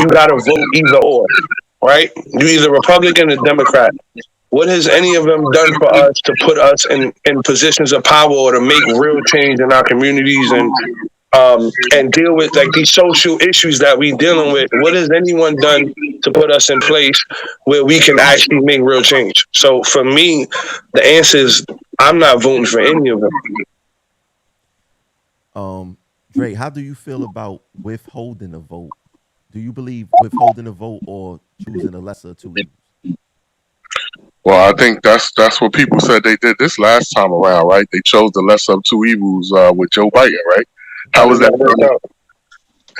you got to vote either or, right? You either Republican or Democrat. What has any of them done for us to put us in positions of power or to make real change in our communities and deal with like these social issues that we dealing with? What has anyone done to put us in place where we can actually make real change? So for me, the answer is I'm not voting for any of them. Dre, how do you feel about withholding a vote? Do you believe withholding a vote or choosing a lesser of two evils? Well, I think that's what people said they did this last time around, right? They chose the lesser of two evils with Joe Biden, right? How How does is that that work turning,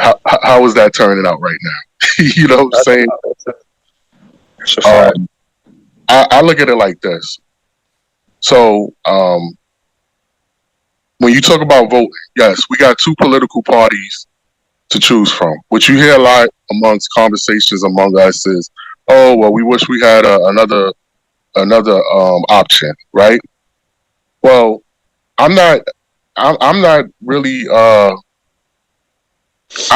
out? how is that turning out right now? You know what I'm saying? It's a fact. Um, I look at it like this. So when you talk about voting, yes, we got two political parties to choose from. What you hear a lot amongst conversations among us is, oh, well, we wish we had another option, right? Well, I'm not. I'm not really. I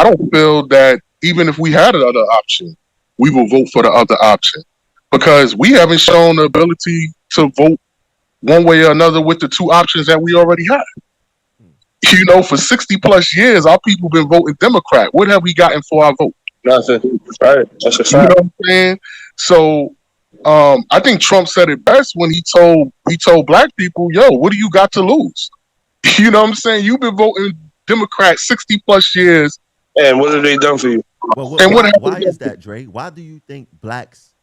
don't feel that even if we had another option, we will vote for the other option because we haven't shown the ability to vote one way or another with the two options that we already have. You know, for 60 plus years, our people been voting Democrat. What have we gotten for our vote? Nothing. Right. That's a You know fact. what I'm saying? So I think Trump said it best when he told black people, "Yo, what do you got to lose?" You know what I'm saying? You've been voting Democrat 60 plus years, And what have they done for you? Well, and what why happened? is that, Dre? Why do you think blacks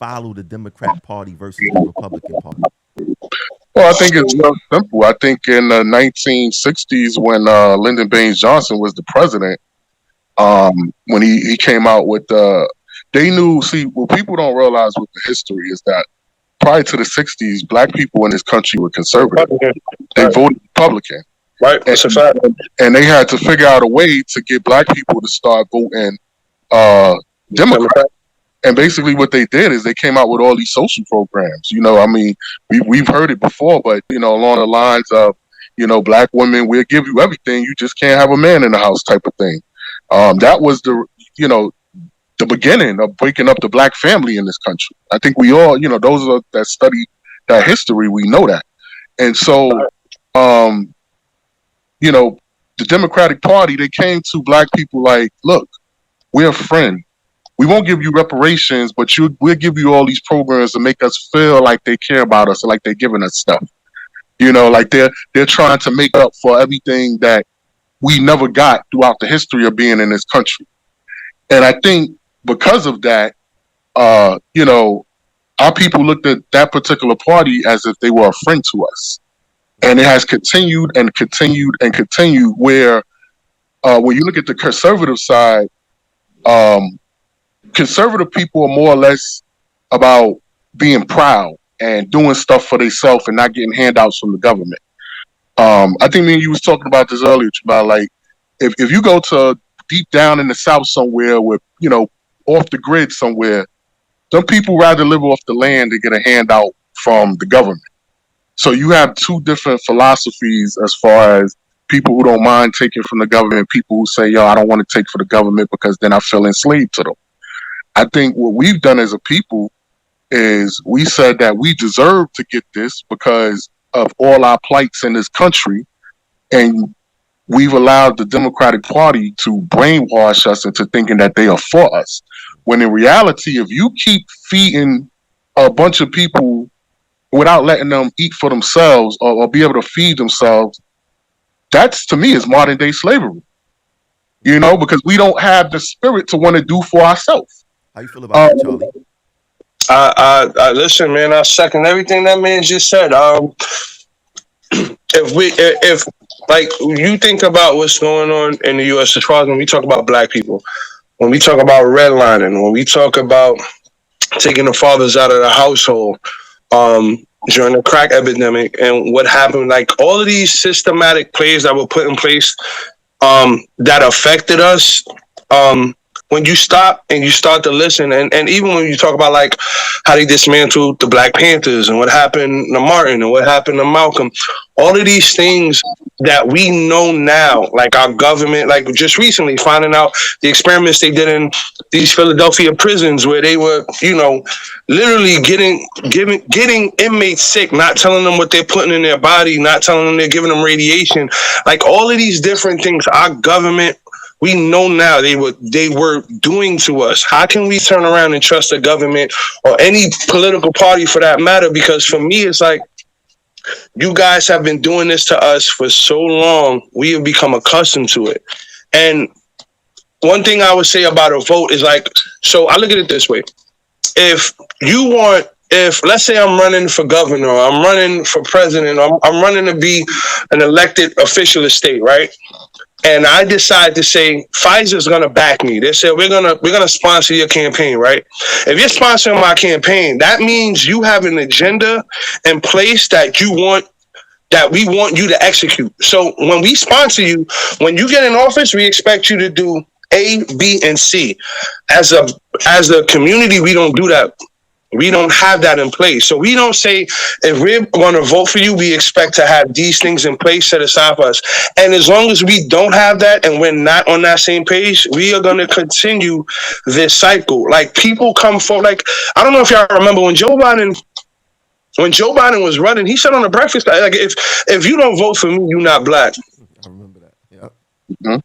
follow the Democrat Party versus the Republican Party? Well, I think it's real simple. I think in the 1960s, when Lyndon Baines Johnson was the president, when he came out with they knew. See, what people don't realize with the history is that prior to the 60s, black people in this country were conservative. Republican. They Right. voted Republican, Right. and, That's a fact. and they had to figure out a way to get black people to start voting uh, Democrat. Democrat. And basically, what they did is they came out with all these social programs. You know, I mean, we've heard it before, but you know, along the lines of, you know, black women, we'll give you everything, you just can't have a man in the house, type of thing. That was you know, the beginning of breaking up the black family in this country. I think we all, you know, that study that history, we know that. And so, um, you know, the Democratic Party, they came to black people like, look, we're a friend. We won't give you reparations, but we'll give you all these programs to make us feel like they care about us and like they're giving us stuff. You know, like they're trying to make up for everything that we never got throughout the history of being in this country. And I think because of that, you know, our people looked at that particular party as if they were a friend to us. And it has continued and continued and continued where when you look at the conservative side, um, conservative people are more or less about being proud and doing stuff for themselves and not getting handouts from the government. I think me and you was talking about this earlier about like if you go to deep down in the South somewhere with, you know, off the grid somewhere, some people rather live off the land to get a handout from the government. So you have two different philosophies as far as people who don't mind taking from the government, people who say, yo, I don't want to take for the government because then I feel enslaved to them. I think what we've done as a people is we said that we deserve to get this because of all our plights in this country. And we've allowed the Democratic Party to brainwash us into thinking that they are for us. When in reality, if you keep feeding a bunch of people without letting them eat for themselves or be able to feed themselves, that's to me is modern day slavery. You know, because we don't have the spirit to want to do for ourselves. How you feel about that, Charlie? I listen, man. I second everything that man just said. If like you think about what's going on in the U.S. as far as when we talk about black people, when we talk about redlining, when we talk about taking the fathers out of the household, during the crack epidemic, and what happened, like all of these systematic plays that were put in place, that affected us. when you stop and you start to listen, and even when you talk about like how they dismantled the Black Panthers and what happened to Martin and what happened to Malcolm, all of these things that we know now, like our government, like just recently finding out the experiments they did in these Philadelphia prisons where they were, you know, literally getting inmates sick, not telling them what they're putting in their body, not telling them they're giving them radiation, like all of these different things our government, we know now they were doing to us. How can we turn around and trust the government or any political party for that matter? Because for me, it's like, you guys have been doing this to us for so long, we have become accustomed to it. And one thing I would say about a vote is like, so I look at it this way. If let's say I'm running for governor, I'm running for president, I'm running to be an elected official of state, right? And I decide to say Pfizer's gonna back me. They said we're gonna sponsor your campaign, right? If you're sponsoring my campaign, that means you have an agenda in place that we want you to execute. So when we sponsor you, when you get in office, we expect you to do A, B, and C. As a community, we don't do that. We don't have that in place. So we don't say, if we're going to vote for you, we expect to have these things in place set aside for us. And as long as we don't have that and we're not on that same page, we are going to continue this cycle. Like, people come forward. Like, I don't know if y'all remember when Joe Biden was running, he said on the Breakfast, like, if you don't vote for me, you're not Black. I remember that. Yeah. Mhm.